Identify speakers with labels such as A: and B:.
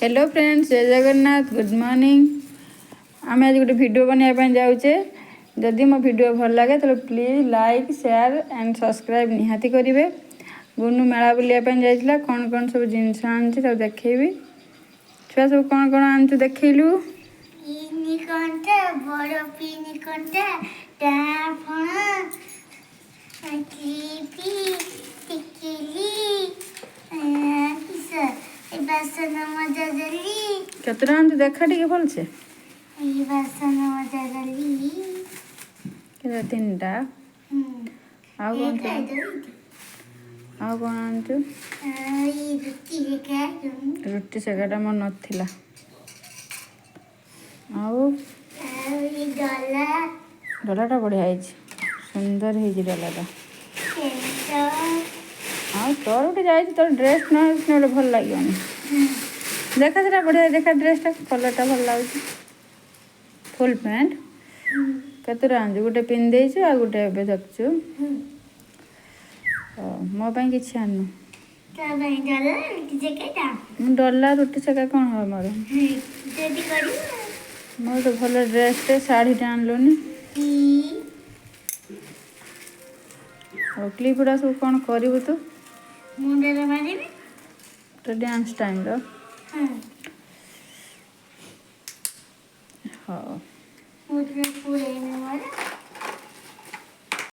A: Hello friends, जय Jagannath, good morning. आम आज गोटे वीडियो बनाया जाऊे। जदि मो वीडियो भल लगे तो please like share and subscribe निहाती करेंगे। गुनू मेला बुलायापी जाइला, कौन कौन सब जिनस आनी सब देखी। छुआ सब कौन कौन आनु देखलु। केतरा आनु देखा टे भल से। तीन टा आउ कौन आनु रुटी सेकाटा मोर नाला डलाटा बढ़िया है, सुंदर है डलाटा। तोर गोटे जा तोर ड्रेस ना गोटे भल लगे देखा से बढ़िया देखा ड्रेसटा कलरटा भल लगे। फुल पैंट केतरा आनु गोटे पिंधे आ गोटे ए देखु मो कि आनु डला रुटी सेका कौन हो मोर मोर तो भल ड्रेसटे शाढ़ीटे आनलुनि। क्लिप गुड़ा सब कौन करू तू तो डांस टाइम रो। हाँ